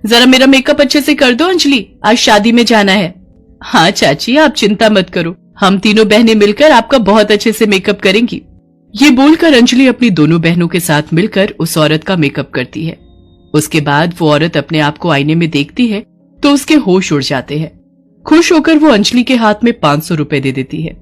जरा मेरा मेकअप अच्छे से कर दो अंजलि, आज शादी में जाना है। हाँ चाची, आप चिंता मत करो, हम तीनों बहनें मिलकर आपका बहुत अच्छे से मेकअप करेंगी। ये बोलकर अंजलि अपनी दोनों बहनों के साथ मिलकर उस औरत का मेकअप करती है। उसके बाद वो औरत अपने आप को आईने में देखती है तो उसके होश उड़ जाते हैं। खुश होकर वो अंजलि के हाथ में 500 रुपए दे देती है।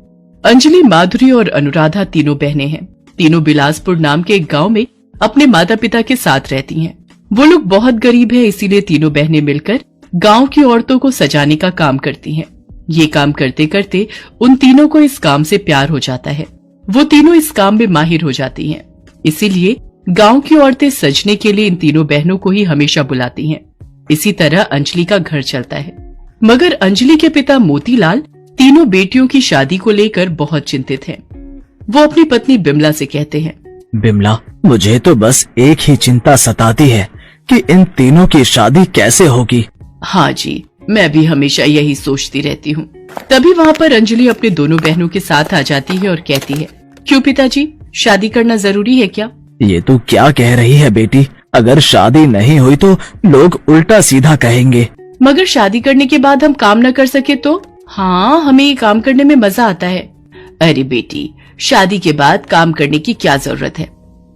अंजलि, माधुरी और अनुराधा तीनों बहनें हैं। तीनों बिलासपुर नाम के एक गांव में अपने माता पिता के साथ रहती हैं। वो लोग बहुत गरीब है, इसीलिए तीनों बहनें मिलकर गांव की औरतों को सजाने का काम करती हैं। ये काम करते करते उन तीनों को इस काम से प्यार हो जाता है। वो तीनों इस काम में माहिर हो जाती हैं। इसीलिए गांव की औरतें सजने के लिए इन तीनों बहनों को ही हमेशा बुलाती हैं। इसी तरह अंजलि का घर चलता है। मगर अंजलि के पिता मोतीलाल तीनों बेटियों की शादी को लेकर बहुत चिंतित हैं। वो अपनी पत्नी बिमला से कहते हैं, बिमला, मुझे तो बस एक ही चिंता सताती है कि इन तीनों की शादी कैसे होगी। हाँ जी, मैं भी हमेशा यही सोचती रहती हूँ। तभी वहाँ पर अंजलि अपने दोनों बहनों के साथ आ जाती है और कहती है, क्यों पिताजी, शादी करना जरूरी है क्या? ये तू क्या कह रही है बेटी? अगर शादी नहीं हुई तो लोग उल्टा सीधा कहेंगे। मगर शादी करने के बाद हम काम न कर सके तो? हाँ, हमें ये काम करने में मजा आता है। अरे बेटी, शादी के बाद काम करने की क्या जरूरत है?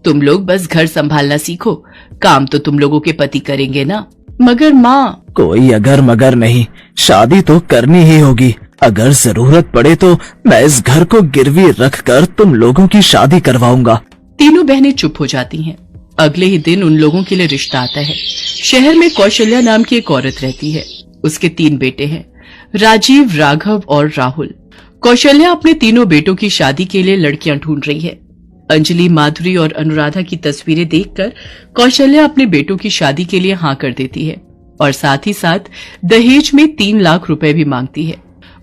तुम लोग बस घर संभालना सीखो, काम तो तुम लोगों के पति करेंगे ना। मगर माँ, कोई अगर मगर नहीं, शादी तो करनी ही होगी। अगर जरूरत पड़े तो मैं इस घर को गिरवी रखकर तुम लोगों की शादी करवाऊंगा। तीनों बहनें चुप हो जाती हैं। अगले ही दिन उन लोगों के लिए रिश्ता आता है। शहर में कौशल्या नाम की एक औरत रहती है। उसके 3 बेटे हैं, राजीव, राघव और राहुल। कौशल्या अपने तीनों बेटों की शादी के लिए लड़कियां ढूंढ रही है। अंजलि, माधुरी और अनुराधा की तस्वीरें देखकर कौशल्या अपने बेटों की शादी के लिए हाँ कर देती है और साथ ही साथ दहेज में 3 लाख रुपए भी मांगती है।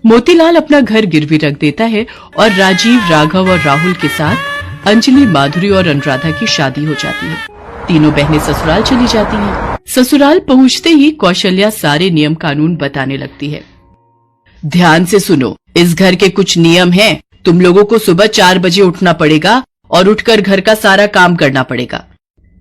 मोतीलाल अपना घर गिरवी रख देता है और राजीव, राघव और राहुल के साथ अंजलि, माधुरी और अनुराधा की शादी हो जाती है। तीनों बहनें ससुराल चली जाती हैं। ससुराल पहुंचते ही कौशल्या सारे नियम कानून बताने लगती है। ध्यान से सुनो, इस घर के कुछ नियम हैं। तुम लोगों को सुबह 4 बजे उठना पड़ेगा और उठकर घर का सारा काम करना पड़ेगा।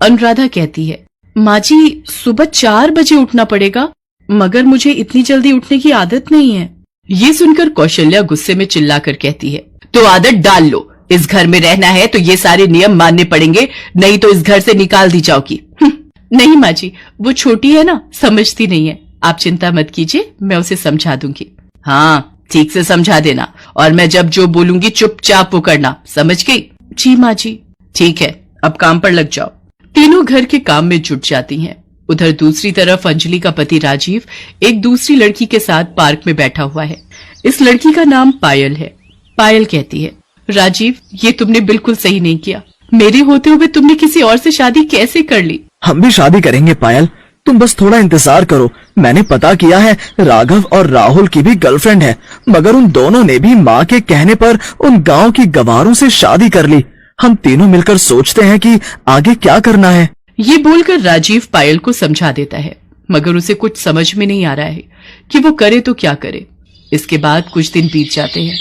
अनुराधा कहती है, माँ जी, सुबह 4 बजे उठना पड़ेगा, मगर मुझे इतनी जल्दी उठने की आदत नहीं है। ये सुनकर कौशल्या गुस्से में चिल्लाकर कहती है, तो आदत डाल लो। इस घर में रहना है तो ये सारे नियम मानने पड़ेंगे, नहीं तो इस घर से निकाल दी जाओगी। नहीं माँ जी, वो छोटी है ना, समझती नहीं है। आप चिंता मत कीजिए, मैं उसे समझा दूंगी। हाँ, ठीक से समझा देना और मैं जब जो बोलूंगी चुपचाप वो करना, समझ गई? जी माँ जी। ठीक है, अब काम पर लग जाओ। तीनों घर के काम में जुट जाती हैं। उधर दूसरी तरफ अंजलि का पति राजीव एक दूसरी लड़की के साथ पार्क में बैठा हुआ है। इस लड़की का नाम पायल है। पायल कहती है, राजीव, ये तुमने बिल्कुल सही नहीं किया। मेरे होते हुए तुमने किसी और से शादी कैसे कर ली? हम भी शादी करेंगे पायल, तुम बस थोड़ा इंतजार करो। मैंने पता किया है, राघव और राहुल की भी गर्लफ्रेंड है, मगर उन दोनों ने भी माँ के कहने पर उन गांव की गवारों से शादी कर ली। हम तीनों मिलकर सोचते हैं कि आगे क्या करना है। ये बोलकर राजीव पायल को समझा देता है, मगर उसे कुछ समझ में नहीं आ रहा है कि वो करे तो क्या करे। इसके बाद कुछ दिन बीत जाते हैं।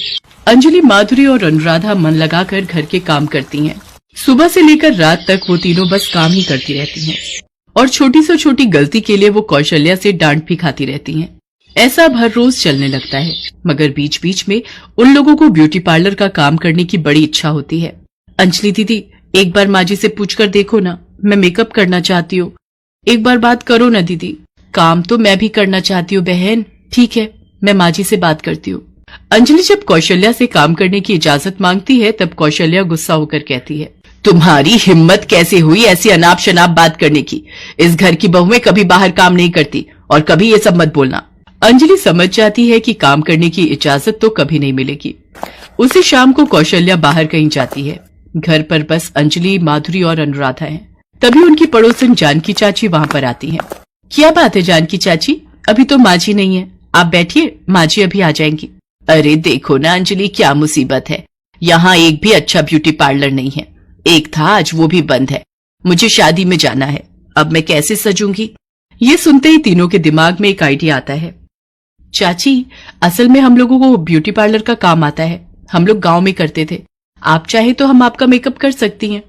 अंजलि, माधुरी और अनुराधा मन लगाकर घर के काम करती हैं। सुबह से लेकर रात तक वो तीनों बस काम ही करती रहती हैं और छोटी से छोटी गलती के लिए वो कौशल्या से डांट भी खाती रहती हैं। ऐसा हर रोज चलने लगता है, मगर बीच बीच में उन लोगों को ब्यूटी पार्लर का काम करने की बड़ी इच्छा होती है। अंजलि दीदी, एक बार माँ जी से पूछकर देखो ना, मैं मेकअप करना चाहती हूँ। एक बार बात करो ना दीदी। काम तो मैं भी करना चाहती हूँ बहन। ठीक है, मैं माँ जी से बात करती हूँ। अंजलि जब कौशल्या से काम करने की इजाजत मांगती है तब कौशल्या गुस्सा होकर कहती है, तुम्हारी हिम्मत कैसे हुई ऐसी अनाप शनाप बात करने की? इस घर की बहुएं कभी बाहर काम नहीं करती और कभी ये सब मत बोलना। अंजलि समझ जाती है कि काम करने की इजाजत तो कभी नहीं मिलेगी। उसी शाम को कौशल्या बाहर कहीं जाती है। घर पर बस अंजलि, माधुरी और अनुराधा हैं। तभी उनकी पड़ोसन जानकी चाची वहां पर आती हैं। क्या बात है जानकी चाची, अभी तो माँ जी नहीं है, आप बैठिए, माँ जी अभी आ जाएंगी। अरे देखो ना अंजलि, क्या मुसीबत है, यहाँ एक भी अच्छा ब्यूटी पार्लर नहीं है। एक था, आज वो भी बंद है। मुझे शादी में जाना है, अब मैं कैसे सजूंगी? ये सुनते ही तीनों के दिमाग में एक आइडिया आता है। चाची, असल में हम लोगों को ब्यूटी पार्लर का काम आता है, हम लोग गांव में करते थे। आप चाहे तो हम आपका मेकअप कर सकती हैं।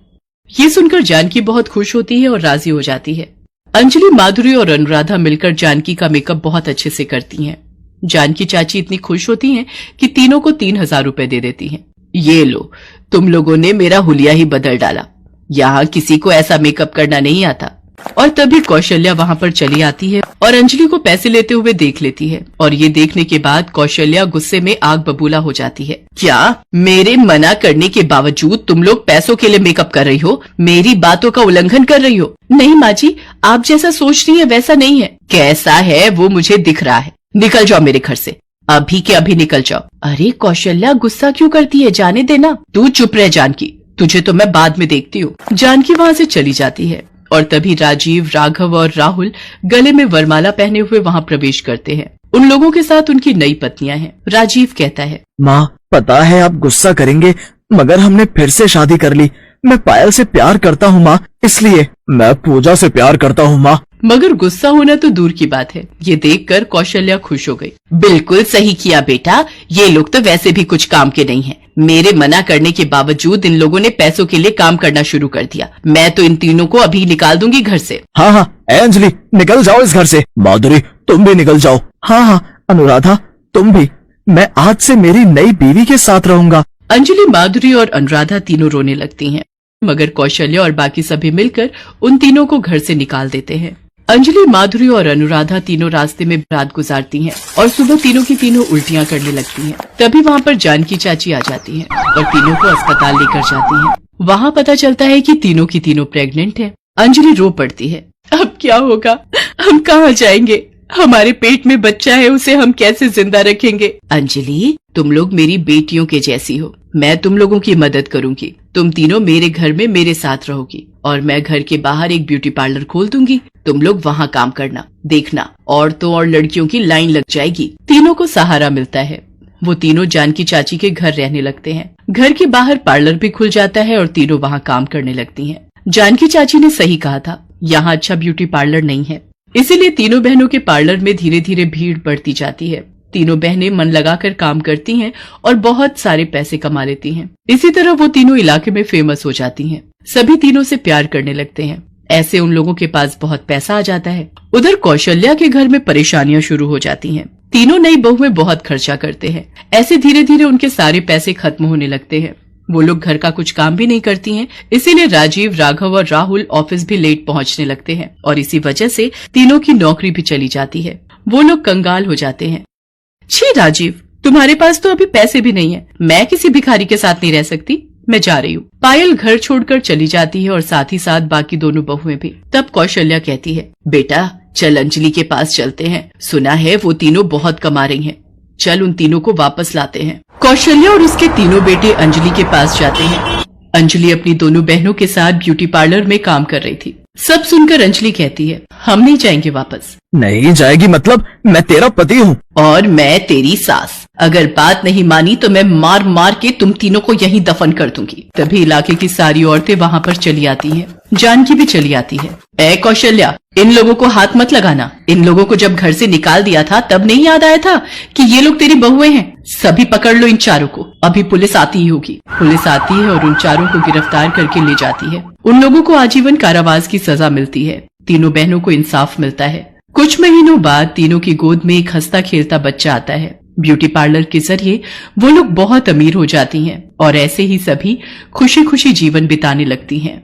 ये सुनकर जानकी बहुत खुश होती है और राजी हो जाती है। अंजलि, माधुरी और अनुराधा मिलकर जानकी का मेकअप बहुत अच्छे से करती हैं। जानकी चाची इतनी खुश होती हैं कि तीनों को 3,000 रुपए दे देती हैं। ये लो, तुम लोगों ने मेरा हुलिया ही बदल डाला। यहाँ किसी को ऐसा मेकअप करना नहीं आता। और तभी कौशल्या वहां पर चली आती है और अंजलि को पैसे लेते हुए देख लेती है। और ये देखने के बाद कौशल्या गुस्से में आग बबूला हो जाती है। क्या मेरे मना करने के बावजूद तुम लोग पैसों के लिए मेकअप कर रही हो? मेरी बातों का उल्लंघन कर रही हो? नहीं माँ जी, आप जैसा सोच रही है वैसा नहीं है। कैसा है वो मुझे दिख रहा है। निकल जाओ मेरे घर से, अभी के अभी निकल जाओ। अरे कौशल्या, गुस्सा क्यों करती है? जाने देना। तू चुप रह जानकी, तुझे तो मैं बाद में देखती हूँ। जानकी वहाँ से चली जाती है और तभी राजीव, राघव और राहुल गले में वरमाला पहने हुए वहाँ प्रवेश करते हैं। उन लोगों के साथ उनकी नई पत्नियां हैं। राजीव कहता है, माँ, पता है आप गुस्सा करेंगे, मगर हमने फिर से शादी कर ली। मैं पायल से प्यार करता हूँ माँ, इसलिए मैं पूजा से प्यार करता हूँ माँ। मगर गुस्सा होना तो दूर की बात है। ये देखकर कौशल्या खुश हो गई। बिल्कुल सही किया बेटा, ये लोग तो वैसे भी कुछ काम के नहीं हैं। मेरे मना करने के बावजूद इन लोगों ने पैसों के लिए काम करना शुरू कर दिया। मैं तो इन तीनों को अभी निकाल दूंगी घर से। हाँ हाँ, अंजलि निकल जाओ इस घर से। माधुरी तुम भी निकल जाओ। हाँ हाँ, अनुराधा तुम भी। मैं आज से मेरी नई बीवी के साथ रहूंगा। अंजलि, माधुरी और अनुराधा तीनों रोने लगती हैं, मगर कौशल्या और बाकी सभी मिलकर उन तीनों को घर से निकाल देते हैं। अंजलि, माधुरी और अनुराधा तीनों रास्ते में रात गुजारती हैं और सुबह तीनों की तीनों उल्टियां करने लगती हैं। तभी वहाँ पर जानकी चाची आ जाती हैं और तीनों को अस्पताल लेकर जाती हैं। वहाँ पता चलता है कि तीनों की तीनों प्रेग्नेंट हैं। अंजलि रो पड़ती है। अब क्या होगा? हम कहाँ जाएंगे? हमारे पेट में बच्चा है, उसे हम कैसे जिंदा रखेंगे? अंजलि, तुम लोग मेरी बेटियों के जैसी हो। मैं तुम लोगों की मदद करूंगी। तुम तीनों मेरे घर में मेरे साथ रहोगी और मैं घर के बाहर एक ब्यूटी पार्लर खोल दूंगी। तुम लोग वहाँ काम करना। देखना, औरतों और लड़कियों की लाइन लग जाएगी। तीनों को सहारा मिलता है। वो तीनों जानकी चाची के घर रहने लगते हैं। घर के बाहर पार्लर भी खुल जाता है और तीनों वहाँ काम करने लगती हैं। जानकी चाची ने सही कहा था, यहाँ अच्छा ब्यूटी पार्लर नहीं है। इसीलिए तीनों बहनों के पार्लर में धीरे धीरे भीड़ बढ़ती जाती है। तीनों बहनें मन लगाकर काम करती हैं और बहुत सारे पैसे कमा लेती हैं। इसी तरह वो तीनों इलाके में फेमस हो जाती हैं। सभी तीनों से प्यार करने लगते हैं। ऐसे उन लोगों के पास बहुत पैसा आ जाता है। उधर कौशल्या के घर में परेशानियां शुरू हो जाती हैं। तीनों नई बहुएं बहुत खर्चा करते हैं। ऐसे धीरे धीरे उनके सारे पैसे खत्म होने लगते हैं। वो लोग घर का कुछ काम भी नहीं करती हैं। इसीलिए राजीव, राघव और राहुल ऑफिस भी लेट पहुंचने लगते हैं और इसी वजह से तीनों की नौकरी भी चली जाती है। वो लोग कंगाल हो जाते हैं। छी राजीव, तुम्हारे पास तो अभी पैसे भी नहीं है। मैं किसी भिखारी के साथ नहीं रह सकती। मैं जा रही हूँ। पायल घर छोड़कर चली जाती है और साथ ही साथ बाकी दोनों बहुएं भी। तब कौशल्या कहती है, बेटा चल अंजलि के पास चलते हैं। सुना है वो तीनों बहुत कमा रही हैं। चल उन तीनों को वापस लाते हैं। कौशल्या और उसके तीनों बेटे अंजलि के पास जाते हैं। अंजलि अपनी दोनों बहनों के साथ ब्यूटी पार्लर में काम कर रही थी। सब सुनकर अंजलि कहती है, हम नहीं जाएंगे वापस। नहीं जाएगी मतलब? मैं तेरा पति हूँ और मैं तेरी सास। अगर बात नहीं मानी तो मैं मार मार के तुम तीनों को यहीं दफन कर दूंगी। तभी इलाके की सारी औरतें वहाँ पर चली आती हैं। जानकी भी चली आती है। ए कौशल्या, इन लोगों को हाथ मत लगाना। इन लोगों को जब घर से निकाल दिया था तब नहीं याद आया था कि ये लोग तेरी बहुएं हैं? सभी पकड़ लो इन चारों को। अभी पुलिस आती ही होगी। पुलिस आती है और उन चारों को गिरफ्तार करके ले जाती है। उन लोगों को आजीवन कारावास की सजा मिलती है। तीनों बहनों को इंसाफ मिलता है। कुछ महीनों बाद तीनों की गोद में एक हंसता खेलता बच्चा आता है। ब्यूटी पार्लर के जरिए वो लोग बहुत अमीर हो जाती हैं और ऐसे ही सभी खुशी खुशी जीवन बिताने लगती हैं।